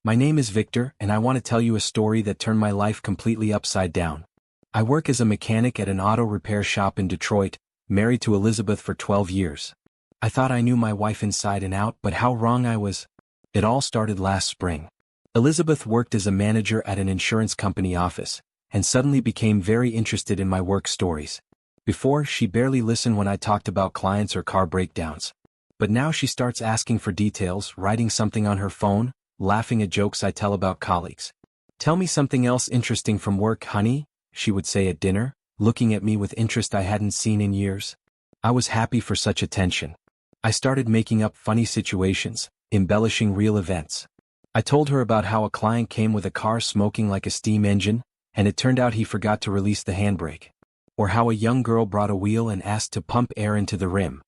My name is Victor, and I want to tell you a story that turned my life completely upside down. I work as a mechanic at an auto repair shop in Detroit, married to Elizabeth for 12 years. I thought I knew my wife inside and out, but how wrong I was. It all started last spring. Elizabeth worked as a manager at an insurance company office, and suddenly became very interested in my work stories. Before, she barely listened when I talked about clients or car breakdowns. But now she starts asking for details, writing something on her phone, laughing at jokes I tell about colleagues. "Tell me something else interesting from work, honey," she would say at dinner, looking at me with interest I hadn't seen in years. I was happy for such attention. I started making up funny situations, embellishing real events. I told her about how a client came with a car smoking like a steam engine, and it turned out he forgot to release the handbrake. Or how a young girl brought a wheel and asked to pump air into the rim.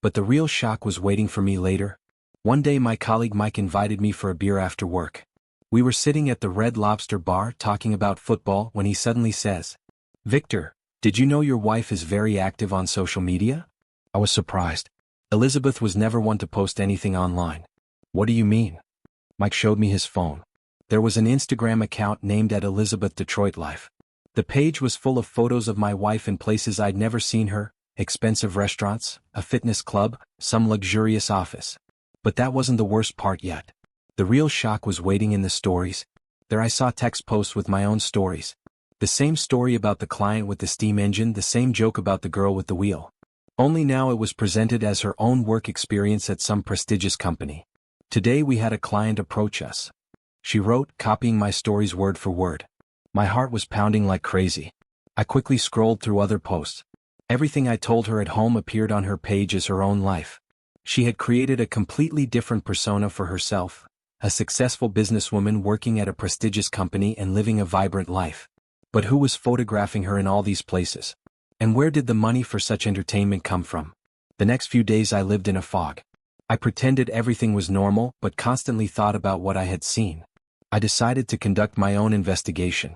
But the real shock was waiting for me later. One day my colleague Mike invited me for a beer after work. We were sitting at the Red Lobster bar talking about football when he suddenly says, "Victor, did you know your wife is very active on social media?" I was surprised. Elizabeth was never one to post anything online. "What do you mean?" Mike showed me his phone. There was an Instagram account named @Elizabeth Detroit Life. The page was full of photos of my wife in places I'd never seen her, expensive restaurants, a fitness club, some luxurious office. But that wasn't the worst part yet. The real shock was waiting in the stories. There I saw text posts with my own stories. The same story about the client with the steam engine, the same joke about the girl with the wheel. Only now it was presented as her own work experience at some prestigious company. Today we had a client approach us. She wrote, copying my stories word for word. My heart was pounding like crazy. I quickly scrolled through other posts. Everything I told her at home appeared on her page as her own life. She had created a completely different persona for herself, a successful businesswoman working at a prestigious company and living a vibrant life. But who was photographing her in all these places? And where did the money for such entertainment come from? The next few days I lived in a fog. I pretended everything was normal, but constantly thought about what I had seen. I decided to conduct my own investigation.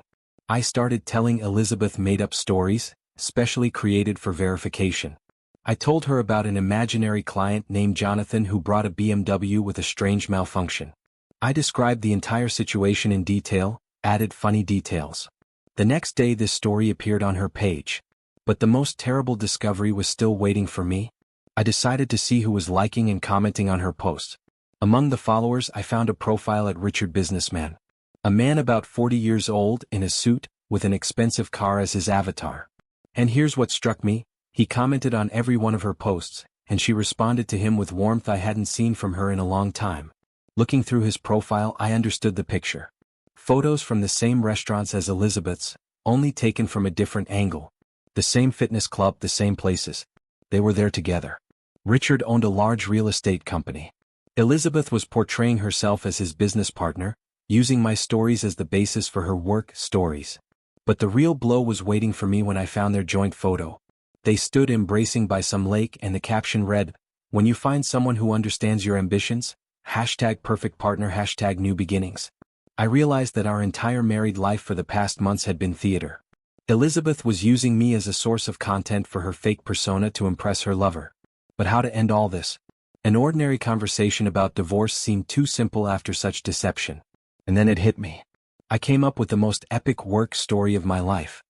I started telling Elizabeth made-up stories, specially created for verification. I told her about an imaginary client named Jonathan who brought a BMW with a strange malfunction. I described the entire situation in detail, added funny details. The next day this story appeared on her page. But the most terrible discovery was still waiting for me. I decided to see who was liking and commenting on her posts. Among the followers I found a profile at Richard Businessman. A man about 40 years old, in a suit, with an expensive car as his avatar. And here's what struck me. He commented on every one of her posts, and she responded to him with warmth I hadn't seen from her in a long time. Looking through his profile I understood the picture. Photos from the same restaurants as Elizabeth's, only taken from a different angle. The same fitness club, the same places. They were there together. Richard owned a large real estate company. Elizabeth was portraying herself as his business partner, using my stories as the basis for her work stories. But the real blow was waiting for me when I found their joint photo. They stood embracing by some lake and the caption read, "When you find someone who understands your ambitions, #perfect partner, #new beginnings." I realized that our entire married life for the past months had been theater. Elizabeth was using me as a source of content for her fake persona to impress her lover. But how to end all this? An ordinary conversation about divorce seemed too simple after such deception. And then it hit me. I came up with the most epic work story of my life.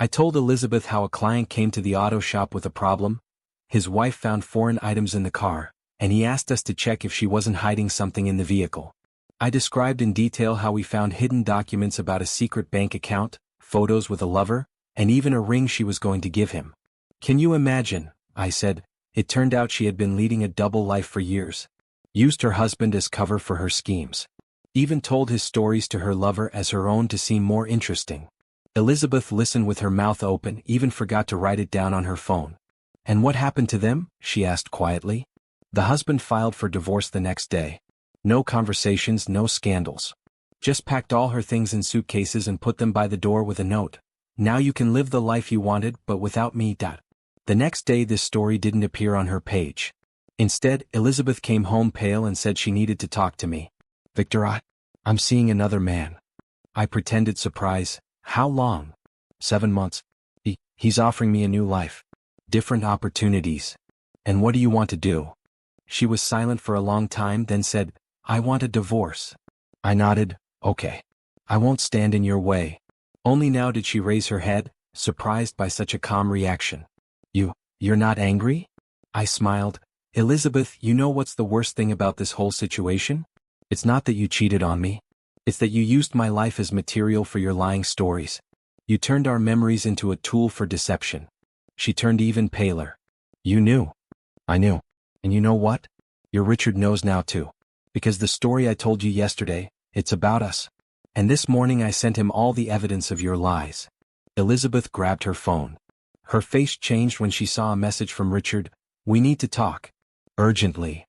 I told Elizabeth how a client came to the auto shop with a problem. His wife found foreign items in the car, and he asked us to check if she wasn't hiding something in the vehicle. I described in detail how we found hidden documents about a secret bank account, photos with a lover, and even a ring she was going to give him. "Can you imagine?" I said. It turned out she had been leading a double life for years. Used her husband as cover for her schemes. Even told his stories to her lover as her own to seem more interesting. Elizabeth listened with her mouth open, even forgot to write it down on her phone. "And what happened to them?" she asked quietly. The husband filed for divorce the next day. No conversations, no scandals. Just packed all her things in suitcases and put them by the door with a note. "Now you can live the life you wanted, but without me." The next day this story didn't appear on her page. Instead, Elizabeth came home pale and said she needed to talk to me. "Victor, I'm seeing another man." I pretended surprise. "How long?" 7 months. He's offering me a new life. Different opportunities. "And what do you want to do?" She was silent for a long time, then said, "I want a divorce." I nodded. Okay. I won't stand in your way. Only now did she raise her head, surprised by such a calm reaction. You're not angry? I smiled. Elizabeth, you know what's the worst thing about this whole situation? It's not that you cheated on me. It's that you used my life as material for your lying stories. You turned our memories into a tool for deception. She turned even paler. You knew. I knew. And you know what? Your Richard knows now too. Because the story I told you yesterday, it's about us. And this morning I sent him all the evidence of your lies. Elizabeth grabbed her phone. Her face changed when she saw a message from Richard. We need to talk. Urgently.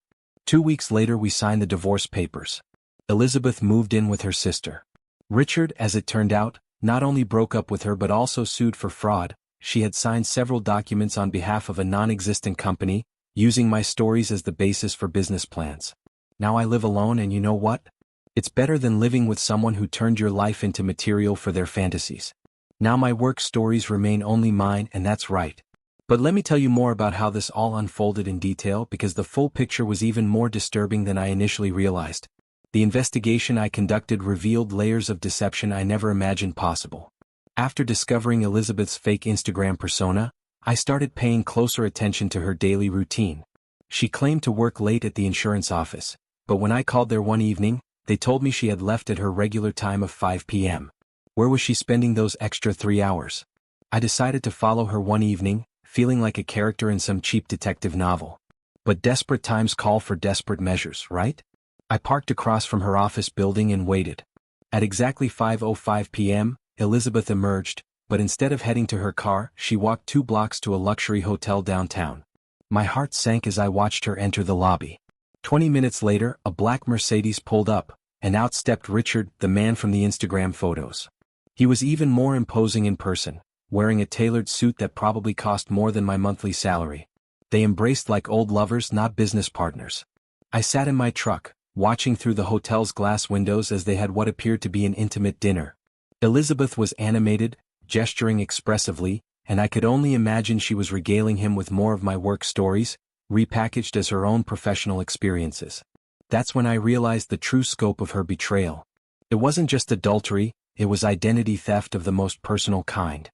2 weeks later we signed the divorce papers. Elizabeth moved in with her sister. Richard, as it turned out, not only broke up with her but also sued for fraud. She had signed several documents on behalf of a non-existent company, using my stories as the basis for business plans. Now I live alone, and you know what? It's better than living with someone who turned your life into material for their fantasies. Now my work stories remain only mine, and that's right. But let me tell you more about how this all unfolded in detail, because the full picture was even more disturbing than I initially realized. The investigation I conducted revealed layers of deception I never imagined possible. After discovering Elizabeth's fake Instagram persona, I started paying closer attention to her daily routine. She claimed to work late at the insurance office, but when I called there one evening, they told me she had left at her regular time of 5 p.m. Where was she spending those extra 3 hours? I decided to follow her one evening, feeling like a character in some cheap detective novel. But desperate times call for desperate measures, right? I parked across from her office building and waited. At exactly 5:05 p.m., Elizabeth emerged, but instead of heading to her car, she walked 2 blocks to a luxury hotel downtown. My heart sank as I watched her enter the lobby. 20 minutes later, a black Mercedes pulled up, and out stepped Richard, the man from the Instagram photos. He was even more imposing in person, wearing a tailored suit that probably cost more than my monthly salary. They embraced like old lovers, not business partners. I sat in my truck, watching through the hotel's glass windows as they had what appeared to be an intimate dinner. Elizabeth was animated, gesturing expressively, and I could only imagine she was regaling him with more of my work stories, repackaged as her own professional experiences. That's when I realized the true scope of her betrayal. It wasn't just adultery, it was identity theft of the most personal kind.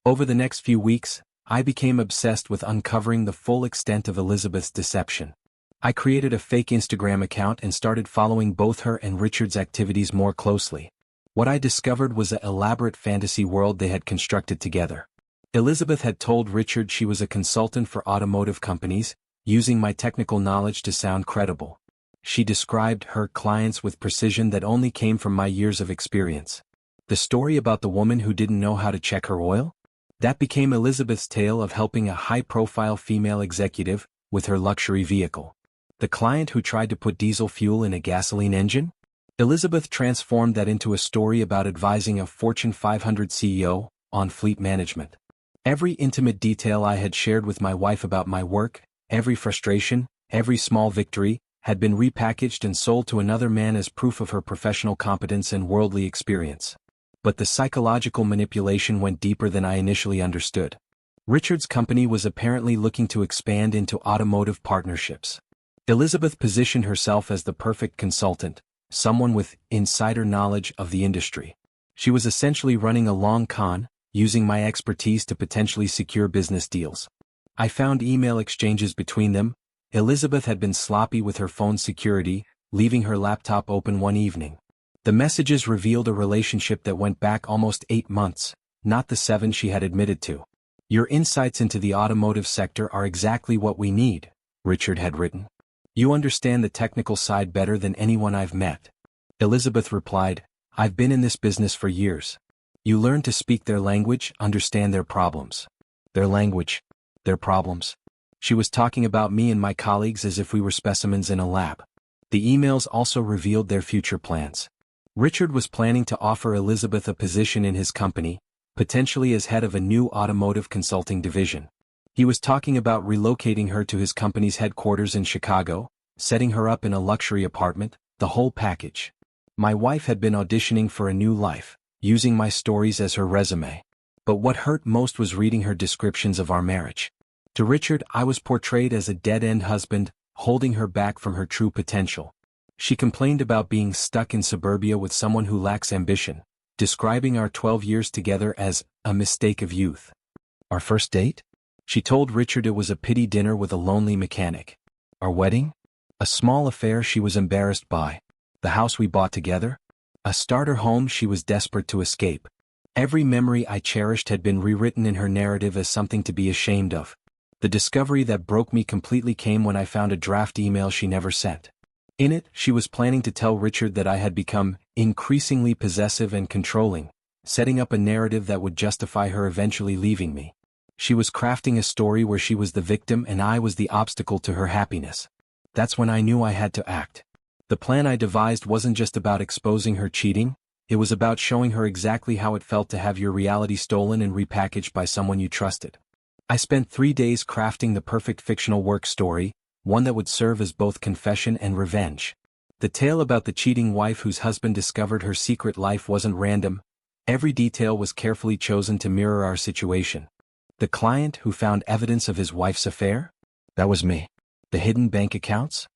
Over the next few weeks, I became obsessed with uncovering the full extent of Elizabeth's deception. I created a fake Instagram account and started following both her and Richard's activities more closely. What I discovered was an elaborate fantasy world they had constructed together. Elizabeth had told Richard she was a consultant for automotive companies, using my technical knowledge to sound credible. She described her clients with precision that only came from my years of experience. The story about the woman who didn't know how to check her oil? That became Elizabeth's tale of helping a high-profile female executive with her luxury vehicle. The client who tried to put diesel fuel in a gasoline engine? Elizabeth transformed that into a story about advising a Fortune 500 CEO on fleet management. Every intimate detail I had shared with my wife about my work, every frustration, every small victory, had been repackaged and sold to another man as proof of her professional competence and worldly experience. But the psychological manipulation went deeper than I initially understood. Richard's company was apparently looking to expand into automotive partnerships. Elizabeth positioned herself as the perfect consultant, someone with insider knowledge of the industry. She was essentially running a long con, using my expertise to potentially secure business deals. I found email exchanges between them. Elizabeth had been sloppy with her phone security, leaving her laptop open one evening. The messages revealed a relationship that went back almost 8 months, not the 7 she had admitted to. Your insights into the automotive sector are exactly what we need, Richard had written. You understand the technical side better than anyone I've met. Elizabeth replied, I've been in this business for years. You learn to speak their language, understand their problems. Their language, their problems. She was talking about me and my colleagues as if we were specimens in a lab. The emails also revealed their future plans. Richard was planning to offer Elizabeth a position in his company, potentially as head of a new automotive consulting division. He was talking about relocating her to his company's headquarters in Chicago, setting her up in a luxury apartment, the whole package. My wife had been auditioning for a new life, using my stories as her resume. But what hurt most was reading her descriptions of our marriage. To Richard, I was portrayed as a dead-end husband, holding her back from her true potential. She complained about being stuck in suburbia with someone who lacks ambition, describing our 12 years together as a mistake of youth. Our first date? She told Richard it was a pity dinner with a lonely mechanic. Our wedding? A small affair she was embarrassed by. The house we bought together? A starter home she was desperate to escape. Every memory I cherished had been rewritten in her narrative as something to be ashamed of. The discovery that broke me completely came when I found a draft email she never sent. In it, she was planning to tell Richard that I had become increasingly possessive and controlling, setting up a narrative that would justify her eventually leaving me. She was crafting a story where she was the victim and I was the obstacle to her happiness. That's when I knew I had to act. The plan I devised wasn't just about exposing her cheating, it was about showing her exactly how it felt to have your reality stolen and repackaged by someone you trusted. I spent 3 days crafting the perfect fictional work story, one that would serve as both confession and revenge. The tale about the cheating wife whose husband discovered her secret life wasn't random. Every detail was carefully chosen to mirror our situation. The client who found evidence of his wife's affair? That was me. The hidden bank accounts?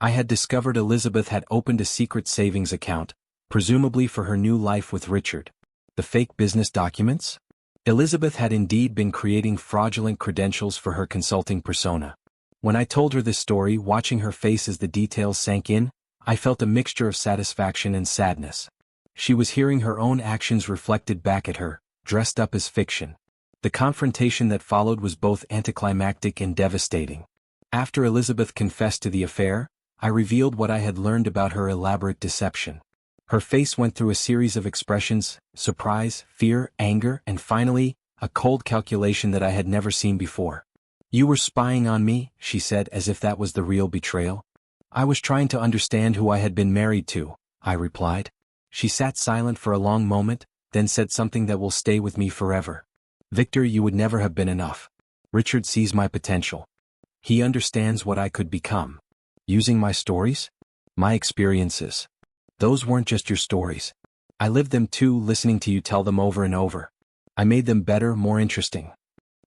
I had discovered Elizabeth had opened a secret savings account, presumably for her new life with Richard. The fake business documents? Elizabeth had indeed been creating fraudulent credentials for her consulting persona. When I told her this story, watching her face as the details sank in, I felt a mixture of satisfaction and sadness. She was hearing her own actions reflected back at her, dressed up as fiction. The confrontation that followed was both anticlimactic and devastating. After Elizabeth confessed to the affair, I revealed what I had learned about her elaborate deception. Her face went through a series of expressions: surprise, fear, anger, and finally, a cold calculation that I had never seen before. "You were spying on me," she said, as if that was the real betrayal. "I was trying to understand who I had been married to," I replied. She sat silent for a long moment, then said something that will stay with me forever. "Victor, you would never have been enough. Richard sees my potential. He understands what I could become. Using my stories? My experiences. Those weren't just your stories. I lived them too, listening to you tell them over and over. I made them better, more interesting."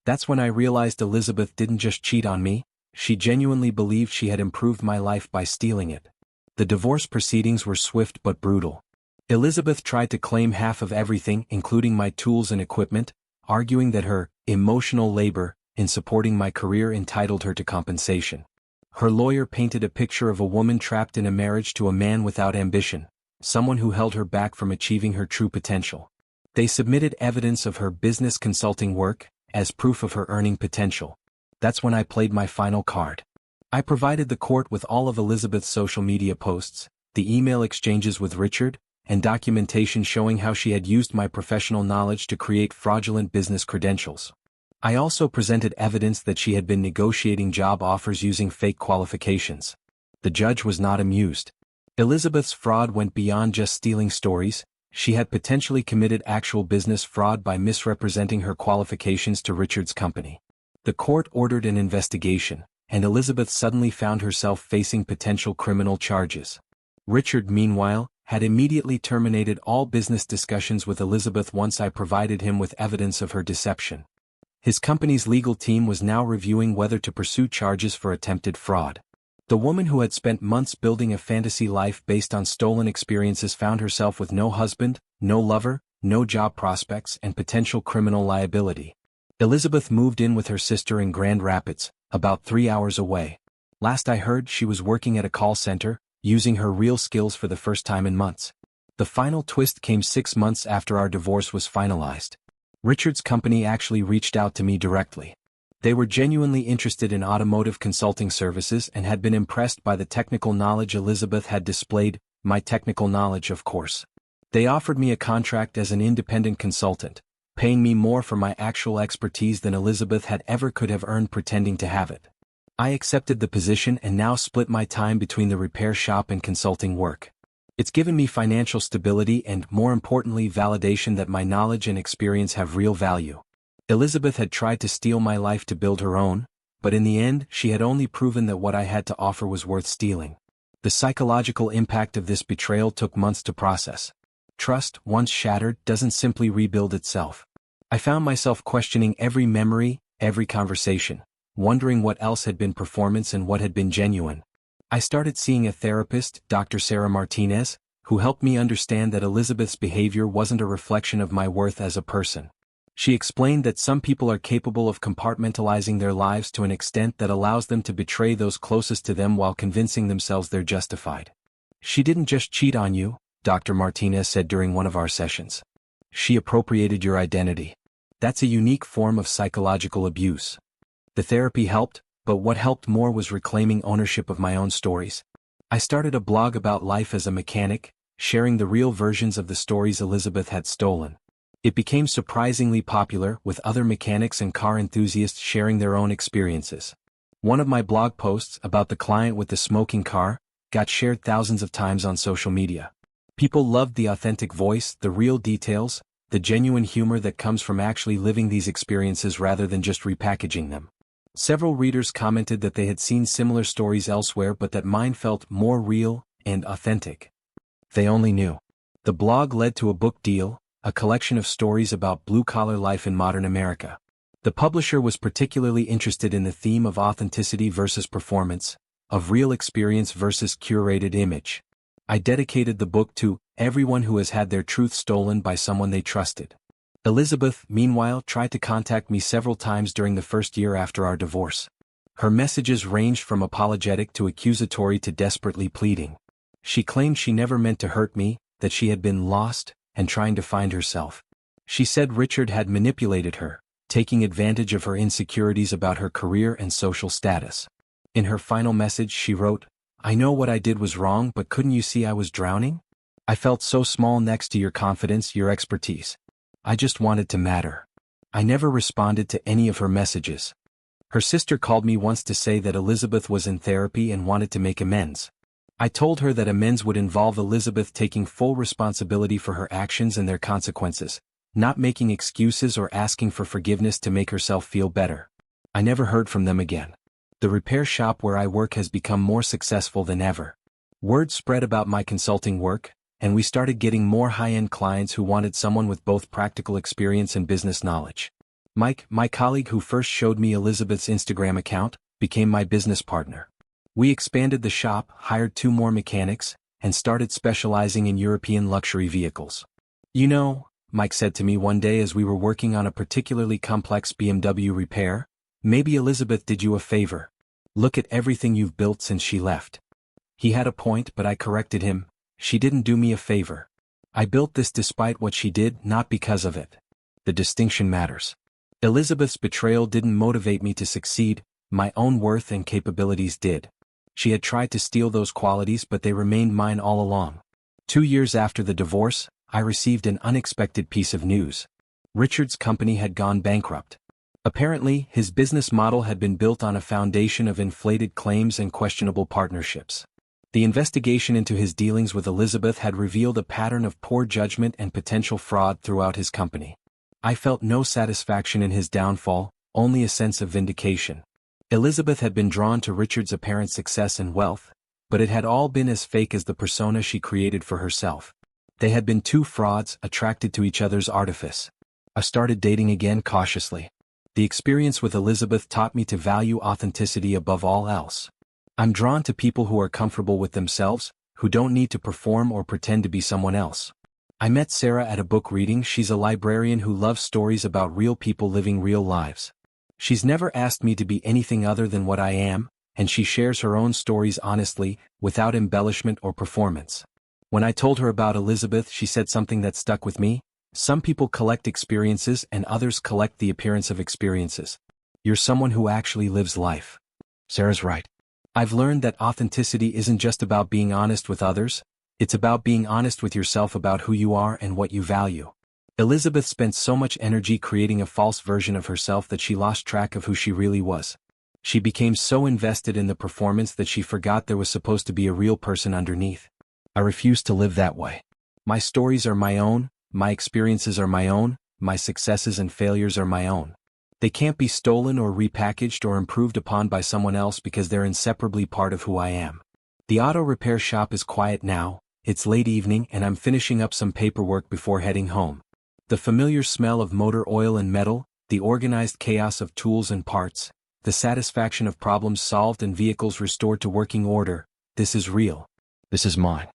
That's when I realized Elizabeth didn't just cheat on me, she genuinely believed she had improved my life by stealing it. The divorce proceedings were swift but brutal. Elizabeth tried to claim half of everything, including my tools and equipment, arguing that her emotional labor in supporting my career entitled her to compensation. Her lawyer painted a picture of a woman trapped in a marriage to a man without ambition, someone who held her back from achieving her true potential. They submitted evidence of her business consulting work as proof of her earning potential. That's when I played my final card. I provided the court with all of Elizabeth's social media posts, the email exchanges with Richard, and documentation showing how she had used my professional knowledge to create fraudulent business credentials. I also presented evidence that she had been negotiating job offers using fake qualifications. The judge was not amused. Elizabeth's fraud went beyond just stealing stories. She had potentially committed actual business fraud by misrepresenting her qualifications to Richard's company. The court ordered an investigation, and Elizabeth suddenly found herself facing potential criminal charges. Richard, meanwhile, had immediately terminated all business discussions with Elizabeth once I provided him with evidence of her deception. His company's legal team was now reviewing whether to pursue charges for attempted fraud. The woman who had spent months building a fantasy life based on stolen experiences found herself with no husband, no lover, no job prospects, and potential criminal liability. Elizabeth moved in with her sister in Grand Rapids, about 3 hours away. Last I heard, she was working at a call center, using her real skills for the first time in months. The final twist came 6 months after our divorce was finalized. Richard's company actually reached out to me directly. They were genuinely interested in automotive consulting services and had been impressed by the technical knowledge Elizabeth had displayed, my technical knowledge, of course. They offered me a contract as an independent consultant, paying me more for my actual expertise than Elizabeth had ever could have earned pretending to have it. I accepted the position and now split my time between the repair shop and consulting work. It's given me financial stability and, more importantly, validation that my knowledge and experience have real value. Elizabeth had tried to steal my life to build her own, but in the end, she had only proven that what I had to offer was worth stealing. The psychological impact of this betrayal took months to process. Trust, once shattered, doesn't simply rebuild itself. I found myself questioning every memory, every conversation, wondering what else had been performance and what had been genuine. I started seeing a therapist, Dr. Sarah Martinez, who helped me understand that Elizabeth's behavior wasn't a reflection of my worth as a person. She explained that some people are capable of compartmentalizing their lives to an extent that allows them to betray those closest to them while convincing themselves they're justified. She didn't just cheat on you, Dr. Martinez said during one of our sessions. She appropriated your identity. That's a unique form of psychological abuse. The therapy helped, but what helped more was reclaiming ownership of my own stories. I started a blog about life as a mechanic, sharing the real versions of the stories Elizabeth had stolen. It became surprisingly popular, with other mechanics and car enthusiasts sharing their own experiences. One of my blog posts about the client with the smoking car got shared thousands of times on social media. People loved the authentic voice, the real details, the genuine humor that comes from actually living these experiences rather than just repackaging them. Several readers commented that they had seen similar stories elsewhere but that mine felt more real and authentic. They only knew. The blog led to a book deal, a collection of stories about blue-collar life in modern America. The publisher was particularly interested in the theme of authenticity versus performance, of real experience versus curated image. I dedicated the book to everyone who has had their truth stolen by someone they trusted. Elizabeth, meanwhile, tried to contact me several times during the first year after our divorce. Her messages ranged from apologetic to accusatory to desperately pleading. She claimed she never meant to hurt me, that she had been lost and trying to find herself. She said Richard had manipulated her, taking advantage of her insecurities about her career and social status. In her final message she wrote, "I know what I did was wrong, but couldn't you see I was drowning? I felt so small next to your confidence, your expertise. I just wanted to matter." I never responded to any of her messages. Her sister called me once to say that Elizabeth was in therapy and wanted to make amends. I told her that amends would involve Elizabeth taking full responsibility for her actions and their consequences, not making excuses or asking for forgiveness to make herself feel better. I never heard from them again. The repair shop where I work has become more successful than ever. Word spread about my consulting work, and we started getting more high-end clients who wanted someone with both practical experience and business knowledge. Mike, my colleague who first showed me Elizabeth's Instagram account, became my business partner. We expanded the shop, hired 2 more mechanics, and started specializing in European luxury vehicles. "You know," Mike said to me one day as we were working on a particularly complex BMW repair, "maybe Elizabeth did you a favor. Look at everything you've built since she left." He had a point, but I corrected him. "She didn't do me a favor. I built this despite what she did, not because of it." The distinction matters. Elizabeth's betrayal didn't motivate me to succeed, my own worth and capabilities did. She had tried to steal those qualities, but they remained mine all along. 2 years after the divorce, I received an unexpected piece of news. Richard's company had gone bankrupt. Apparently, his business model had been built on a foundation of inflated claims and questionable partnerships. The investigation into his dealings with Elizabeth had revealed a pattern of poor judgment and potential fraud throughout his company. I felt no satisfaction in his downfall, only a sense of vindication. Elizabeth had been drawn to Richard's apparent success and wealth, but it had all been as fake as the persona she created for herself. They had been 2 frauds, attracted to each other's artifice. I started dating again cautiously. The experience with Elizabeth taught me to value authenticity above all else. I'm drawn to people who are comfortable with themselves, who don't need to perform or pretend to be someone else. I met Sarah at a book reading. She's a librarian who loves stories about real people living real lives. She's never asked me to be anything other than what I am, and she shares her own stories honestly, without embellishment or performance. When I told her about Elizabeth, she said something that stuck with me. "Some people collect experiences and others collect the appearance of experiences. You're someone who actually lives life." Sarah's right. I've learned that authenticity isn't just about being honest with others, it's about being honest with yourself about who you are and what you value. Elizabeth spent so much energy creating a false version of herself that she lost track of who she really was. She became so invested in the performance that she forgot there was supposed to be a real person underneath. I refuse to live that way. My stories are my own, my experiences are my own, my successes and failures are my own. They can't be stolen or repackaged or improved upon by someone else because they're inseparably part of who I am. The auto repair shop is quiet now, it's late evening and I'm finishing up some paperwork before heading home. The familiar smell of motor oil and metal, the organized chaos of tools and parts, the satisfaction of problems solved and vehicles restored to working order, This is real. This is mine.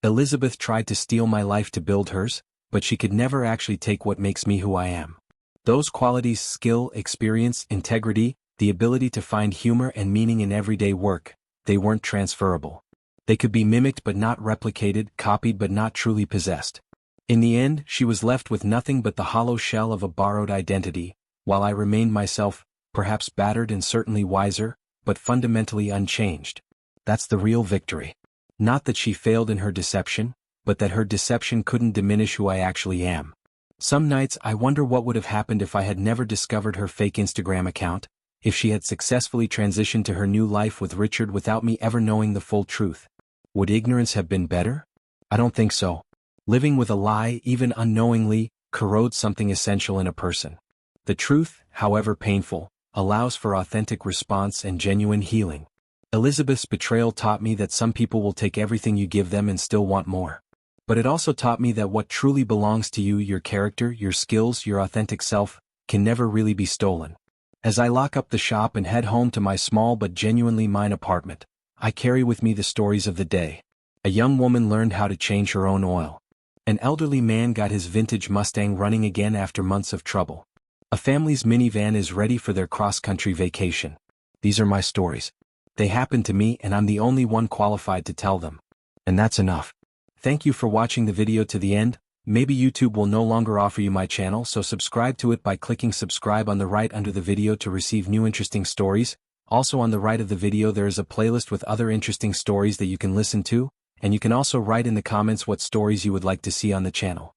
Elizabeth tried to steal my life to build hers, but she could never actually take what makes me who I am. Those qualities, skill, experience, integrity, the ability to find humor and meaning in everyday work, they weren't transferable. They could be mimicked but not replicated, copied but not truly possessed. In the end, she was left with nothing but the hollow shell of a borrowed identity, while I remained myself, perhaps battered and certainly wiser, but fundamentally unchanged. That's the real victory. Not that she failed in her deception, but that her deception couldn't diminish who I actually am. Some nights I wonder what would have happened if I had never discovered her fake Instagram account, if she had successfully transitioned to her new life with Richard without me ever knowing the full truth. Would ignorance have been better? I don't think so. Living with a lie, even unknowingly, corrodes something essential in a person. The truth, however painful, allows for authentic response and genuine healing. Elizabeth's betrayal taught me that some people will take everything you give them and still want more. But it also taught me that what truly belongs to you, your character, your skills, your authentic self, can never really be stolen. As I lock up the shop and head home to my small but genuinely mine apartment, I carry with me the stories of the day. A young woman learned how to change her own oil. An elderly man got his vintage Mustang running again after months of trouble. A family's minivan is ready for their cross-country vacation. These are my stories. They happened to me and I'm the only one qualified to tell them. And that's enough. Thank you for watching the video to the end. Maybe YouTube will no longer offer you my channel, so subscribe to it by clicking subscribe on the right under the video to receive new interesting stories. Also on the right of the video there is a playlist with other interesting stories that you can listen to, and you can also write in the comments what stories you would like to see on the channel.